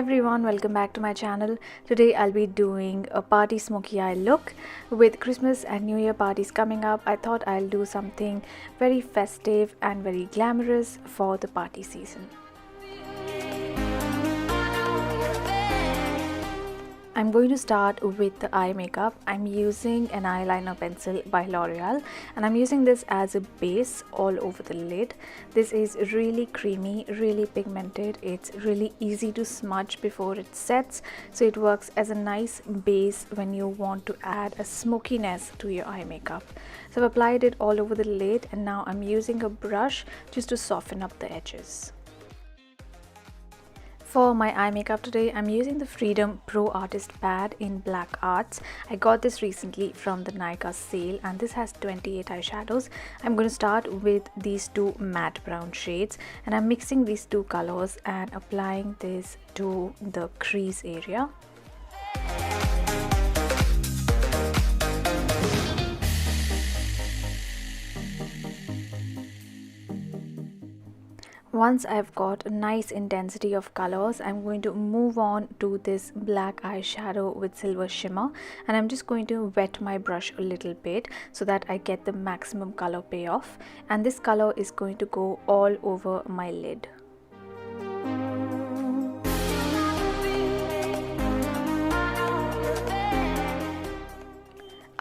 everyone, welcome back to my channel. Today I'll be doing a party smoky eye look. With Christmas and New Year parties coming up, I thought I'll do something very festive and very glamorous for the party season. I'm going to start with the eye makeup. I'm using an eyeliner pencil by L'Oreal and I'm using this as a base all over the lid. This is really creamy, really pigmented. It's really easy to smudge before it sets, so it works as a nice base when you want to add a smokiness to your eye makeup. So I've applied it all over the lid and now I'm using a brush just to soften up the edges. For my eye makeup today, I'm using the Freedom Pro Artist Pad in Black Arts. I got this recently from the Nykaa sale and this has 28 eyeshadows. I'm going to start with these two matte brown shades and I'm mixing these two colors and applying this to the crease area. Once I've got a nice intensity of colors, I'm going to move on to this black eyeshadow with silver shimmer and I'm just going to wet my brush a little bit so that I get the maximum color payoff, and this color is going to go all over my lid.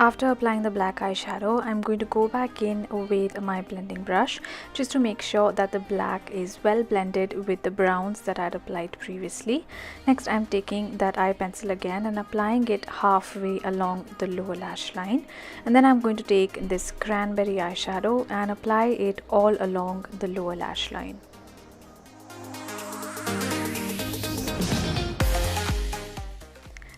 After applying the black eyeshadow, I'm going to go back in with my blending brush just to make sure that the black is well blended with the browns that I had applied previously. Next, I'm taking that eye pencil again and applying it halfway along the lower lash line. And then I'm going to take this cranberry eyeshadow and apply it all along the lower lash line.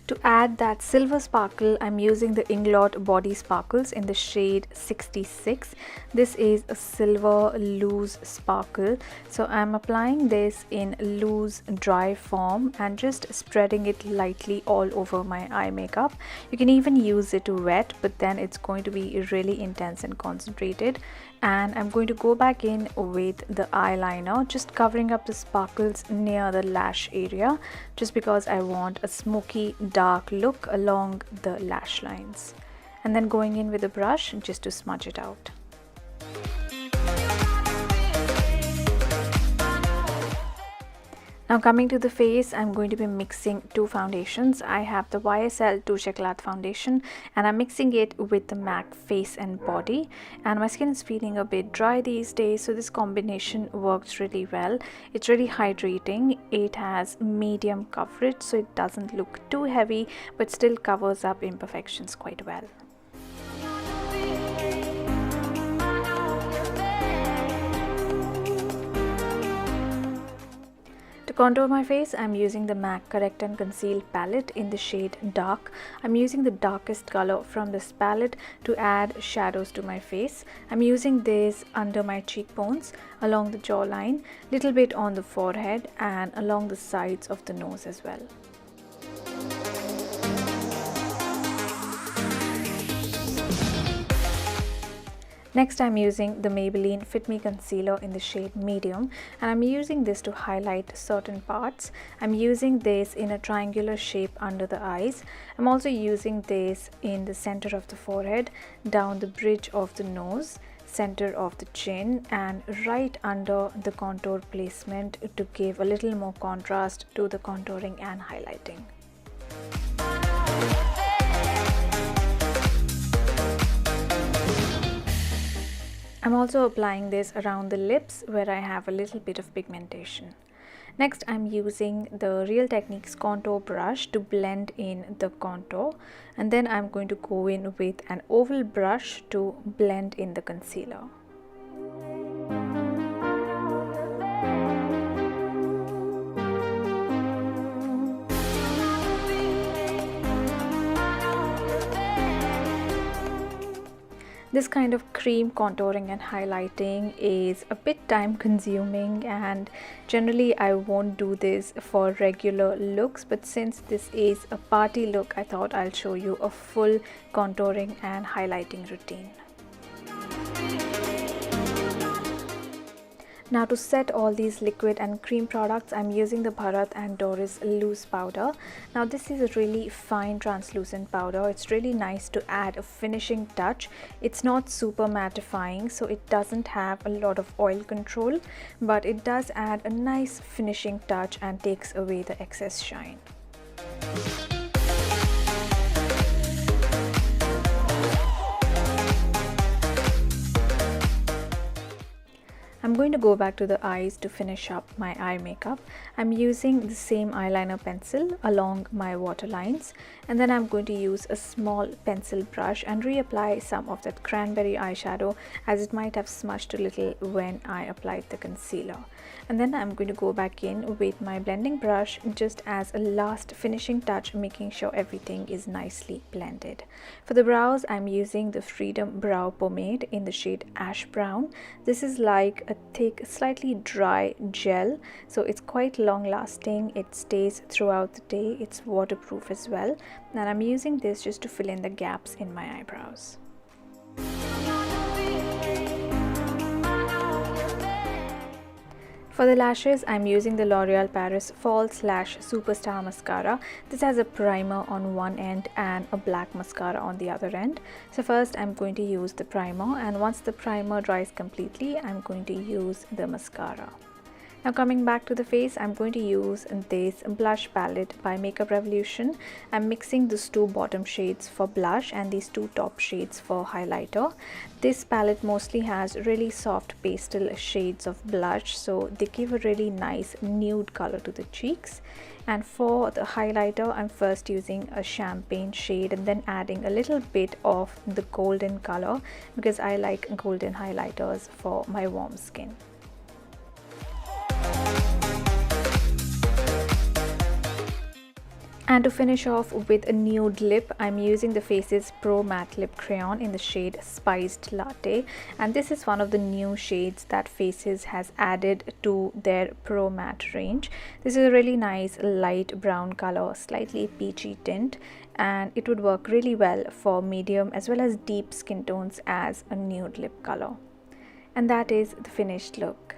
To add that silver sparkle, I'm using the Inglot Body Sparkles in the shade 66. This is a silver loose sparkle. So I'm applying this in loose dry form and just spreading it lightly all over my eye makeup. You can even use it wet, but then it's going to be really intense and concentrated. And I'm going to go back in with the eyeliner, just covering up the sparkles near the lash area, just because I want a smoky dark look along the lash lines. And then going in with a brush just to smudge it out. Now coming to the face, I'm going to be mixing two foundations. I have the YSL Touche Éclat foundation and I'm mixing it with the MAC Face and Body, and my skin is feeling a bit dry these days, so this combination works really well. It's really hydrating. It has medium coverage, so it doesn't look too heavy but still covers up imperfections quite well. To contour my face, I'm using the MAC Correct and Conceal palette in the shade Dark. I'm using the darkest color from this palette to add shadows to my face. I'm using this under my cheekbones, along the jawline, little bit on the forehead and along the sides of the nose as well. Next, I'm using the Maybelline Fit Me Concealer in the shade Medium and I'm using this to highlight certain parts. I'm using this in a triangular shape under the eyes. I'm also using this in the center of the forehead, down the bridge of the nose, center of the chin and right under the contour placement to give a little more contrast to the contouring and highlighting. I'm also applying this around the lips where I have a little bit of pigmentation. Next, I'm using the Real Techniques contour brush to blend in the contour, and then I'm going to go in with an oval brush to blend in the concealer. This kind of cream contouring and highlighting is a bit time consuming, and generally I won't do this for regular looks, but since this is a party look, I thought I'll show you a full contouring and highlighting routine. Now to set all these liquid and cream products, I'm using the Bharat and Doris loose powder. Now this is a really fine translucent powder. It's really nice to add a finishing touch. It's not super mattifying, so it doesn't have a lot of oil control, but it does add a nice finishing touch and takes away the excess shine. I'm going to go back to the eyes to finish up my eye makeup. I'm using the same eyeliner pencil along my waterlines, and then I'm going to use a small pencil brush and reapply some of that cranberry eyeshadow, as it might have smudged a little when I applied the concealer. And then I'm going to go back in with my blending brush just as a last finishing touch, making sure everything is nicely blended. For the brows, I'm using the Freedom Brow Pomade in the shade Ash Brown. This is like a thick, slightly dry gel, so it's quite long lasting. It stays throughout the day. It's waterproof as well, and I'm using this just to fill in the gaps in my eyebrows. For the lashes, I'm using the L'Oreal Paris False Lash Superstar Mascara. This has a primer on one end and a black mascara on the other end. So first I'm going to use the primer, and once the primer dries completely, I'm going to use the mascara. Now coming back to the face, I'm going to use this blush palette by Makeup Revolution. I'm mixing these two bottom shades for blush and these two top shades for highlighter. This palette mostly has really soft pastel shades of blush, so they give a really nice nude color to the cheeks. And for the highlighter, I'm first using a champagne shade and then adding a little bit of the golden color, because I like golden highlighters for my warm skin. And to finish off with a nude lip, I'm using the Faces Pro Matte Lip Crayon in the shade Spiced Latte, and this is one of the new shades that Faces has added to their Pro Matte range. This is a really nice light brown color, slightly peachy tint, and it would work really well for medium as well as deep skin tones as a nude lip color. And that is the finished look.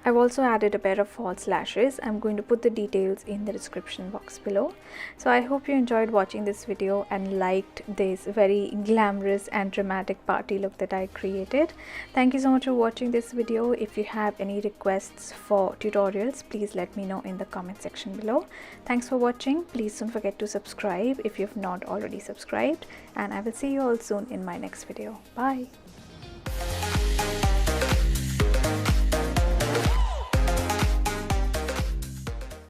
I've also added a pair of false lashes. I'm going to put the details in the description box below. So I hope you enjoyed watching this video and liked this very glamorous and dramatic party look that I created. Thank you so much for watching this video. If you have any requests for tutorials, please let me know in the comment section below. Thanks for watching. Please don't forget to subscribe if you've not already subscribed, and I will see you all soon in my next video. Bye.